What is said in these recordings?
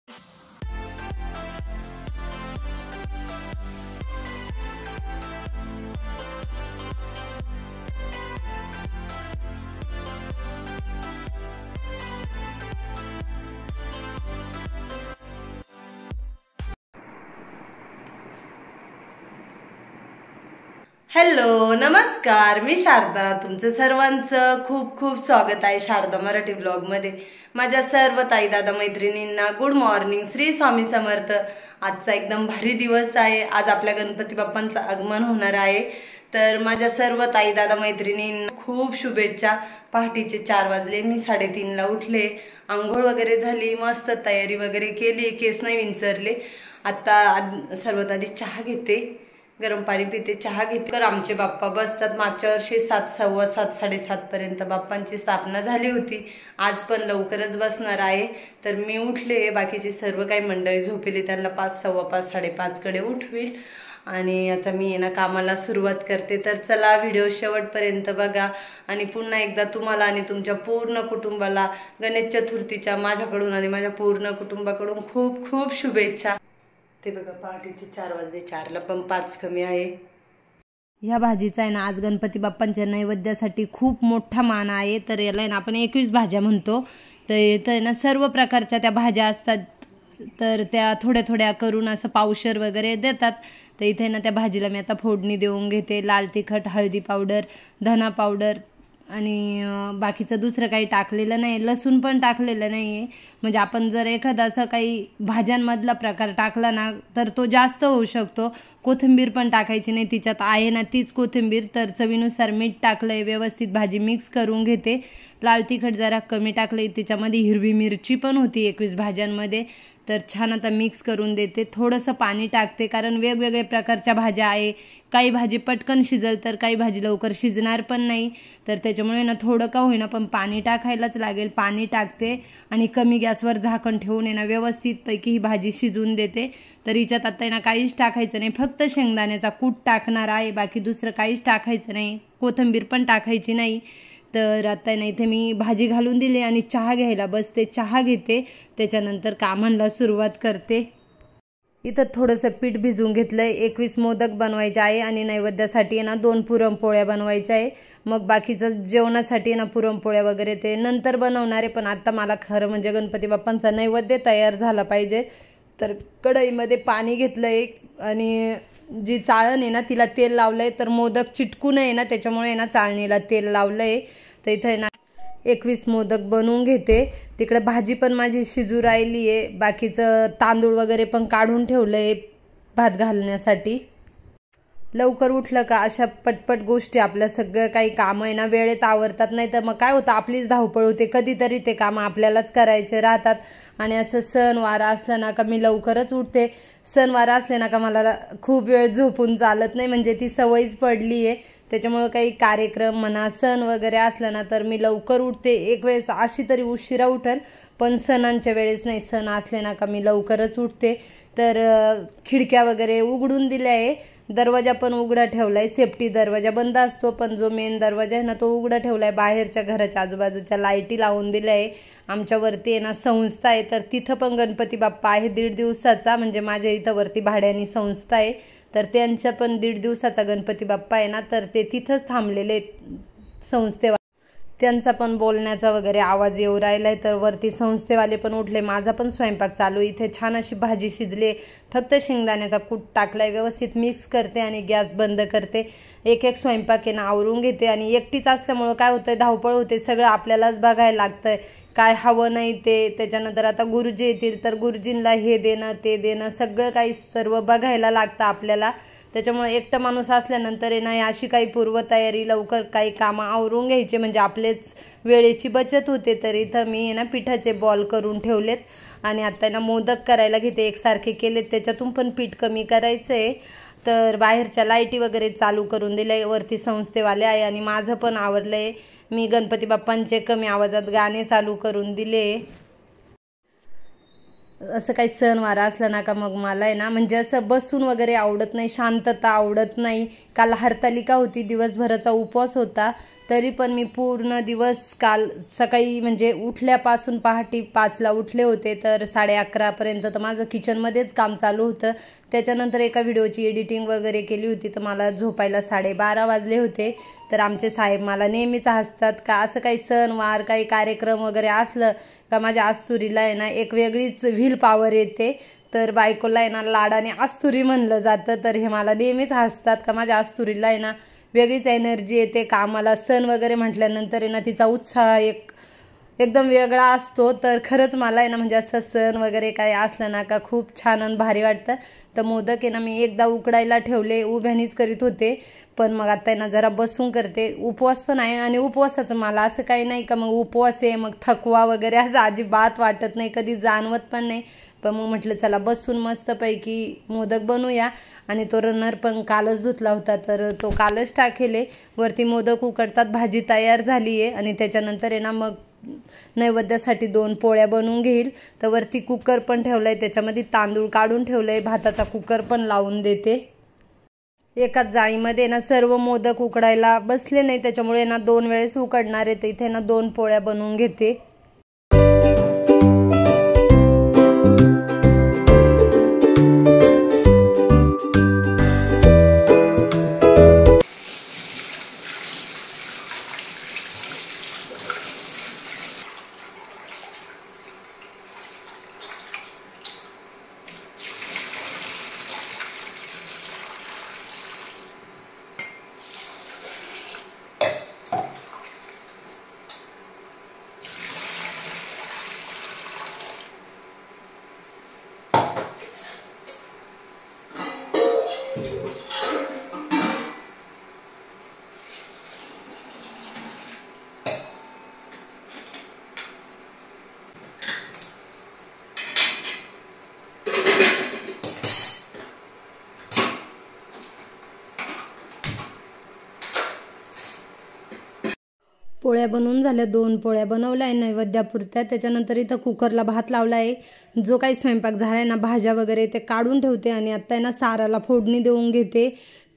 Hello नमस्कार, मी शारदा. तुमचं सर्वांचं खूप खूप स्वागत आहे शारदा मराठी ब्लॉगमध्ये. माझ्या सर्व ताई दादा मैत्रिणींना गुड मॉर्निंग. श्री स्वामी समर्थ. आजचा एकदम भारी दिवस आहे. आज आपल्या गणपती बाप्पांचं आगमन होणार आहे. तर माझ्या सर्व ताई दादा मैत्रिणींना खूप शुभेच्छा. पहाटेचे 4 वाजले. मी 3:30ला उठले, आंघोळ वगैरे झाली, मस्त तयारी वगैरे केली, केस नाही विंचरले. आता सर्वात आधी चहा घेते, गरम पाणी पिते, चहा घेते. तर आमचे बाप्पा बसतात. मागच्या वर्षी 7, सव्वा 7, 7:30 पर्यंत बाप्पांची स्थापना झाली होती. आज पण लवकरच बसणार आहे. तर मी उठले, बाकीची सर्व काही मंडळी झोपेली, त्यांना 5, सव्वा 5, 5:30 कडे उठवील आणि आता मी ना कामाला सुरुवात करते. तर चला व्हिडिओ शेवटपर्यंत बघा आणि पुन्हा एकदा तुम्हाला आणि तुमच्या पूर्ण कुटुंबाला गणेश चतुर्थीच्या माझ्याकडून आणि माझ्या पूर्ण कुटुंबाकडून खूप खूप शुभेच्छा. ते बघा पहाटेचे 4 वाजले, 4ला पण 5 कमी आहे. ह्या भाजीचा आहे ना आज गणपती बाप्पांच्या नैवेद्यासाठी खूप मोठा मान आहे. तर याला आहे ना आपण 21 भाज्या म्हणतो. तर इथं आहे ना सर्व प्रकारच्या त्या भाज्या असतात. तर त्या थोड्या थोड्या करून असं पावशर वगैरे देतात. तर इथे ना त्या भाजीला मी आता फोडणी देऊन घेते. लाल तिखट, हळदी पावडर, धना पावडर आणि बाकीचं दुसरं काही टाकलेलं नाही. लसूण पण टाकलेलं नाही आहे. म्हणजे आपण जर एखादा असं काही भाज्यांमधला प्रकार टाकला ना तर तो जास्त होऊ शकतो. कोथिंबीर पण टाकायची नाही, तिच्यात आहे ना तीच कोथिंबीर. तर चवीनुसार मीठ टाकलं आहे, व्यवस्थित भाजी मिक्स करून घेते. लाल तिखट जरा कमी टाकले, त्याच्यामध्ये हिरवी मिरची पण होती 21 भाज्यांमध्ये. तर छान आता मिक्स करून देते. थोडंसं पाणी टाकते कारण वेगवेगळे प्रकारच्या भाज्या आहे. काही भाजी पटकन शिजेल तर काही भाजी लवकर शिजणार पण नाही. तर त्याच्यामुळे ना थोडं का होईना पण पाणी टाकायलाच लागेल. पाणी टाकते आणि कमी गॅसवर झाकण ठेवून ना व्यवस्थितपैकी ही भाजी शिजवून देते. तर हिच्यात आता ना काहीच टाकायचं नाही, फक्त शेंगदाण्याचा कूट टाकणार आहे, बाकी दुसरं काहीच टाकायचं नाही. कोथिंबीर पण टाकायची नाही. तर आता ना इथे मी भाजी घालून दिली आणि चहा घ्यायला बसते. चहा घेते, त्याच्यानंतर कामांना सुरुवात करते. इथं थोडंसं पीठ भिजवून घेतलं आहे. 21 मोदक बनवायचे आहे आणि नैवेद्यासाठी ना 2 पुरणपोळ्या बनवायच्या आहे. मग बाकीचं जेवणासाठी ना पुरणपोळ्या वगैरे ते नंतर बनवणार आहे. पण आता मला खरं म्हणजे गणपती बाप्पांचा नैवेद्य तयार झाला पाहिजे. तर कढईमध्ये पाणी घेतलं आहे आणि जी चाळण आहे ना तिला तेल लावलं आहे. तर मोदक चिटकू नये ना त्याच्यामुळे ना चाळणीला तेल लावलं आहे. तर इथं ना 21 मोदक बनवून घेते. तिकडे भाजी पण माझी शिजू राहिली आहे. बाकीचं तांदूळ वगैरे पण काढून ठेवलं आहे भात घालण्यासाठी. लवकर उठलं का अशा पटपट गोष्टी आपल्या सगळं काही कामं आहे ना वेळेत आवरतात. नाही तर मग काय होतं आपलीच धावपळ होते. कधीतरी ते कामं आपल्यालाच करायचे राहतात. आणि असं सणवार असलं ना का मी लवकरच उठते. सणवार असले ना का मला खूप वेळ झोपून चालत नाही, म्हणजे ती सवयच पडली आहे. त्याच्यामुळे काही कार्यक्रम म्हणा सण वगैरे असलं ना तर मी लवकर उठते. एक वेळेस अशी तरी उशिरा उठेल पण सणांच्या वेळेस नाही. सण असले ना का मी लवकरच उठते. तर खिडक्या वगैरे उघडून दिल्या आहे. दरवाजा पण उघडा ठेवला आहे. सेफ्टी दरवाजा बंद असतो पण जो मेन दरवाजा आहे ना तो उघडा ठेवला आहे. बाहेरच्या घराच्या आजूबाजूच्या लाईटी लावून दिल्या आहे. आमच्यावरती आहे ना संस्था आहे, तर तिथं पण गणपती बाप्पा आहे 1.5 दिवसाचा. म्हणजे माझ्या इथं वरती भाड्याने संस्था आहे, तर त्यांच्या पण 1.5 दिवसाचा गणपती बाप्पा आहे ना, तर ते तिथंच थांबलेले संस्थेवाले. त्यांचा पण बोलण्याचा वगैरे आवाज येऊ राहिलाय. तर वरती संस्थेवाले पण उठले. माझा पण स्वयंपाक चालू. इथे छान अशी भाजी शिजले. फक्त शेंगदाण्याचा कूट टाकलाय, व्यवस्थित मिक्स करते आणि गॅस बंद करते. एक एक स्वयंपाक आहे ना आवरून घेते. आणि एकटीच असल्यामुळं काय होतंय धावपळ होते, सगळं आपल्यालाच बघायला लागतंय. काय हवं नाही ते. त्याच्यानंतर आता गुरुजी येतील तर गुरुजींना हे देणं ते देणं सगळं काही सर्व बघायला लागतं आपल्याला. त्याच्यामुळे एकटा माणूस असल्यानंतर आहे ना अशी काही पूर्वतयारी लवकर काही कामं आवरून घ्यायचे म्हणजे आपलेच वेळेची बचत होते. तर इथं मी ना पिठाचे बॉल करून ठेवलेत आणि आता ना मोदक करायला घेते. एकसारखे केलेत, त्याच्यातून पण पीठ कमी करायचं आहे. तर बाहेरच्या लाईटी वगैरे चालू करून दिले. वरती संस्थेवाले आहे आणि माझं पण आवरलं आहे. मी गणपती बाप्पांचे कमी आवाजात गाणे चालू करून दिले. असं काही सणवार असला ना का मग मला आहे ना म्हणजे असं बसून वगैरे आवडत नाही, शांतता आवडत नाही. काल हरतालिका होती, दिवसभराचा उपवास होता. तरी पण मी पूर्ण दिवस काल सकाळी म्हणजे उठल्यापासून पहाटे 5ला उठले होते तर 11:30पर्यंत तर माझं किचनमध्येच काम चालू होतं। त्याच्यानंतर एका व्हिडिओची एडिटिंग वगैरे केली होती तर मला झोपायला 12:30 वाजले होते। तर आमचे साहेब मला नेहमीच हसतात का असं काही सणवार काही कार्यक्रम वगैरे असलं का माझ्या आस्तुरीला आहे ना एक वेगळीच व्हील पॉवर येते। तर बायकोला आहे ना लाडाने आस्तुरी म्हणलं जातं। तर हे मला नेहमीच हसतात का माझ्या आस्तुरीला आहे ना वेगळीच एनर्जी येते कामाला। सण वगैरे म्हटल्यानंतर आहे ना तिचा उत्साह एकदम वेगळा असतो। तर खरंच मला आहे ना म्हणजे असं सण वगैरे काही असलं ना का खूप छान आणि भारी वाटतं। तर मोदक आहे ना मी एकदा उकडायला ठेवले, उभ्यानीच करीत होते पण मग आता आहे ना जरा बसून करते। उपवास पण आहे आणि उपवासाचं मला असं काही नाही का मग उपवास आहे मग थकवा वगैरे असं अजिबात वाटत नाही, कधी जाणवत पण नाही। पण मग म्हटलं चला बसून मस्तपैकी मोदक बनवूया। आणि तो रनर पण कालच धुतला होता तर तो कालच टाकेले। वरती मोदक उकडतात, भाजी तयार झाली आहे आणि त्याच्यानंतर आहे ना मग नैवेद्यासाठी 2 पोळ्या बनवून घेईल। तर वरती कुकर पण ठेवलाय, त्याच्यामध्ये तांदूळ काढून ठेवलंय, भाताचा कुकर पण लावून देते। एकाच जाळीमध्ये ना सर्व मोदक उकडायला बसले नाही त्याच्यामुळे ना 2 वेळेस उकडणार आहे। तर इथे ना 2 पोळ्या बनवून घेते। पोळ्या बनवून झाल्या, 2 पोळ्या बनवल्या आहे नैवेद्यापुरत्या। त्याच्यानंतर इथं कुकरला भात लावला आहे, जो काही स्वयंपाक झाला आहे ना भाज्या वगैरे ते काढून ठेवते आणि आता आहे ना साराला फोडणी देऊन घेते।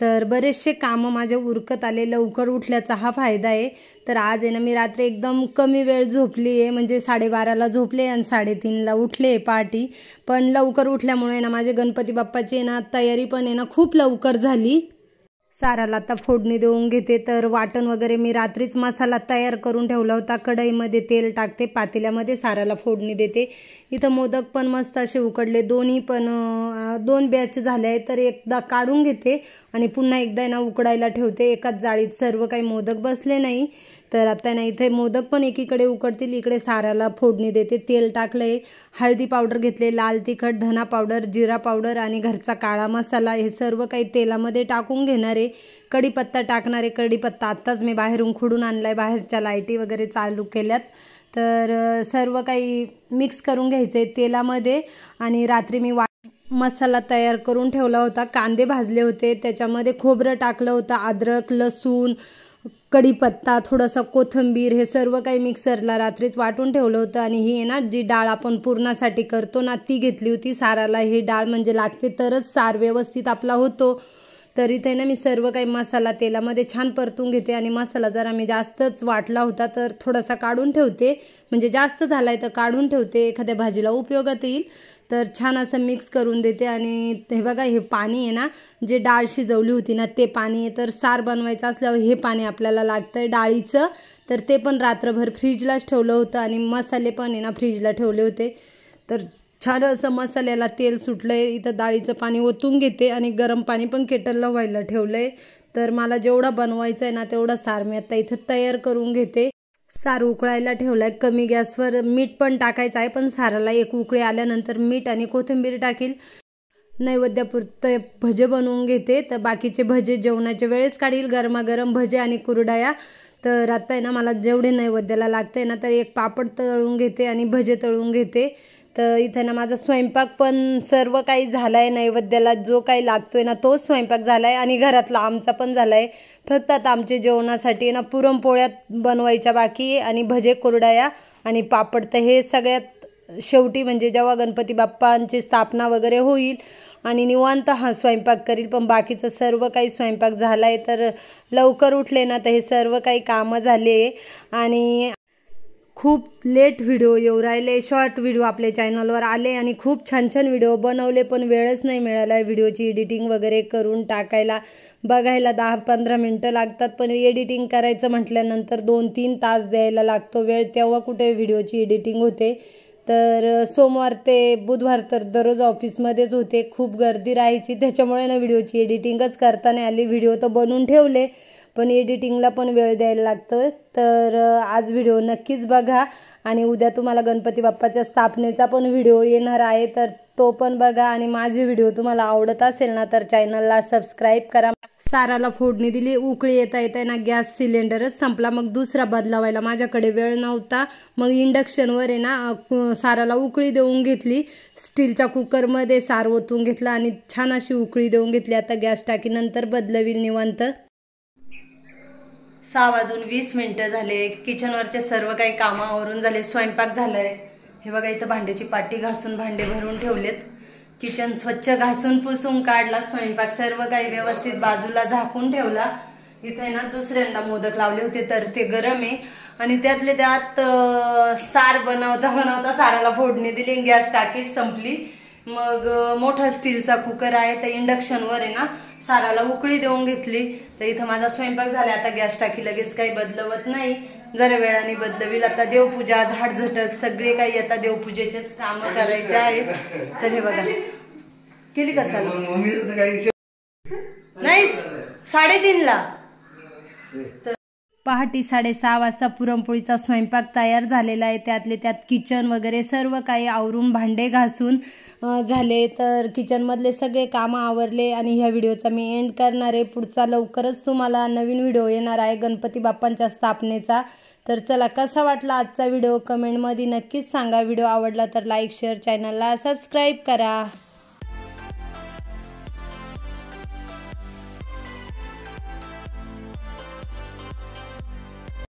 तर बरेचसे कामं माझे उरकत आले, लवकर उठल्याचा हा फायदा आहे। तर आज आहे ना मी रात्री एकदम कमी वेळ झोपली आहे, म्हणजे 12:30ला झोपले आणि 3:30ला उठले पहाटे। पण लवकर उठल्यामुळे ना माझे गणपती बाप्पाची ना तयारी पण आहे ना खूप लवकर झाली। साराला आता फोडणी देऊन घेते। तर वाटण वगैरे मी रात्रीच मसाला तयार करून ठेवला होता, कढईमध्ये तेल टाकते, पातेल्यामध्ये साराला फोडणी देते। इथं मोदक पण मस्त असे उकडले, दोन्ही पण 2 बॅच झाले आहे। तर एकदा काढून घेते आणि पुन्हा एकदा ना उकडायला ठेवते, एकाच जाळीत सर्व काही मोदक बसले नाही। तर आता ना इथे मोदक पण एकीकडे उकडतील, इकडे साराला फोडणी देते। तेल टाकलंय, हळदी पावडर घेतले, लाल तिखट, धना पावडर, जिरा पावडर आणि घरचा काळा मसाला हे सर्व काही तेलामध्ये टाकून घेणार आहे। कढीपत्ता टाकणार आहे, कढीपत्ता आत्ताच मी बाहेरून खुडून आणलाय, बाहेरच्या लाईटी वगैरे चालू केल्यात। तर सर्व काही मिक्स करून घ्यायचे तेलामध्ये। आणि रात्री मी मसाला तयार करून ठेवला होता, कांदे भाजले होते, त्याच्यामध्ये खोबरं टाकलं होतं, अद्रक, लसूण, कढीपत्ता, थोडासा कोथिंबीर हे सर्व काही मिक्सरला रात्रीच वाटून ठेवलं होतं। आणि ही आहे ना जी डाळ आपण पुरणासाठी करतो ना ती घेतली होती। साराला ही डाळ म्हणजे लागते तरच सार व्यवस्थित आपला होतो। तर इथे ना मी सर्व काही मसाला तेलामध्ये छान परतून घेते आणि मसाला जरा मी जास्तच वाटला होता तर थोडासा काढून ठेवते, म्हणजे जास्त झालाय तर काढून ठेवते, एखाद्या भाजीला उपयोगात येईल। तर छान असं मिक्स करून देते। आणि हे बघा हे पाणी आहे ना जे डाळ शिजवली होती ना ते पाणी आहे। तर सार बनवायचं असल्यावर हे पाणी आपल्याला लागतंय डाळीचं। तर ते पण रात्रभर फ्रीजलाच ठेवलं होतं आणि मसाले पण आहे ना फ्रीजला ठेवले होते। तर छान असं मसाल्याला तेल सुटलंय, इथं डाळीचं पाणी ओतून घेते आणि गरम पाणी पण केटलला व्हायला ठेवलंय। तर मला जेवढा बनवायचं आहे ना तेवढा सार मी आता इथं तयार करून घेते। सार उकळायला ठेवलाय कमी गॅसवर, मीठ पण टाकायचं आहे, पण साराला एक उकळी आल्यानंतर मीठ आणि कोथिंबीर टाकील। नैवेद्यापुरते भजे बनवून घेते, तर बाकीचे भजे जेवणाच्या वेळेस काढील, गरमागरम भजे आणि कुरडया। तर आता आहे ना मला जेवढे नैवेद्याला लागते ना तर एक पापड तळून घेते आणि भजे तळून घेते। तर इथे ना माझा स्वयंपाक पण सर्व काही झालाय, नैवेद्याला जो काही लागतोय ना तोच स्वयंपाक झालाय आणि घरातला आमचा पण झालाय। फक्त आता आमच्या जेवणासाठी ना पुरणपोळ्या बनवायच्या बाकी आणि भजे, कुरडया आणि पापड। तर हे सगळ्यात शेवटी म्हणजे जेव्हा गणपती बाप्पांची स्थापना वगैरे होईल आणि निवांत हा स्वयंपाक करील, पण बाकीचं सर्व काही स्वयंपाक झाला आहे. तर लवकर उठले ना तर हे सर्व काही कामं झाले आणि खूप लेट व्हिडिओ येऊ राहिले. शॉर्ट व्हिडिओ आपल्या चॅनलवर आले आणि खूप छान छान व्हिडिओ बनवले, पण वेळच नाही मिळाला आहे व्हिडिओची एडिटिंग वगैरे करून टाकायला. बघायला 10-15 मिनटं लागतात, पण एडिटिंग करायचं म्हटल्यानंतर 2-3 तास द्यायला लागतो वेळ, तेव्हा कुठे व्हिडिओची एडिटिंग होते. तर सोमवार ते बुधवार तर दररोज ऑफिसमध्येच होते, खूप गर्दी राहायची, त्याच्यामुळे ना व्हिडिओची एडिटिंगच करता नाही आली. व्हिडिओ तर बनवून ठेवले, पण एडिटिंगला पण वेळ द्यायला लागतो. तर आज व्हिडिओ नक्कीच बघा आणि उद्या तुम्हाला गणपती बाप्पाच्या स्थापनेचा पण व्हिडिओ येणार आहे, तर तो पण बघा. आणि माझे व्हिडिओ तुम्हाला आवडत असेल ना तर चॅनलला सबस्क्राईब करा. साराला फोडणी दिली, उकळी येता येता ना गॅस सिलेंडरच संपला, मग दुसरा बदलावायला माझ्याकडे वेळ नव्हता. मग इंडक्शनवर आहे ना साराला उकळी देऊन घेतली, स्टीलच्या कुकरमध्ये सार ओतून घेतला आणि छान अशी उकळी देऊन घेतली. आता गॅस टाकी नंतर बदलवील निवांत. 6:20 झाले. किचनवरचे सर्व काही कामं आवरून झाले, स्वयंपाक झालाय. हे बघा इथं भांड्याची पाटी घासून भांडे भरून ठेवलेत. किचन स्वच्छ घासून पुसून काढला, स्वयंपाक सर्व काही व्यवस्थित बाजूला झाकून ठेवला. इथे ना दुसऱ्यांदा मोदक लावले होते तर ते गरम आहे आणि त्यातले त्यात सार बनवता बनवता साराला फोडणी दिली, गॅस टाकी संपली. मग मोठा स्टीलचा कुकर आहे, तर इंडक्शनवर आहे ना साराला उकळी देऊन घेतली. तर इथं माझा स्वयंपाक झाला. आता गॅस टाकी लगेच काही बदलवत नाही, जरा वेळाने बदलवील. आता देवपूजा, झाडझटक सगळे काही आता देवपूजेचेच काम करायचे आहे. तर हे बघा केली का चालू नाही 3:30ला. पहाटे 6:30 वाजता पुरणपोळीचा स्वयंपाक तयार झालेला आहे. त्यातले त्यात किचन वगैरे सर्व काही आवरून भांडे घासून झाले. तर किचनमधले सगळे कामं आवरले आणि ह्या व्हिडिओचा मी एंड करणार आहे. पुढचा लवकरच तुम्हाला नवीन व्हिडिओ येणार आहे गणपती बाप्पांच्या स्थापनेचा. तर चला, कसा वाटला आजचा व्हिडिओ कमेंटमध्ये नक्कीच सांगा. व्हिडिओ आवडला तर लाईक शेअर, चॅनलला सबस्क्राईब करा.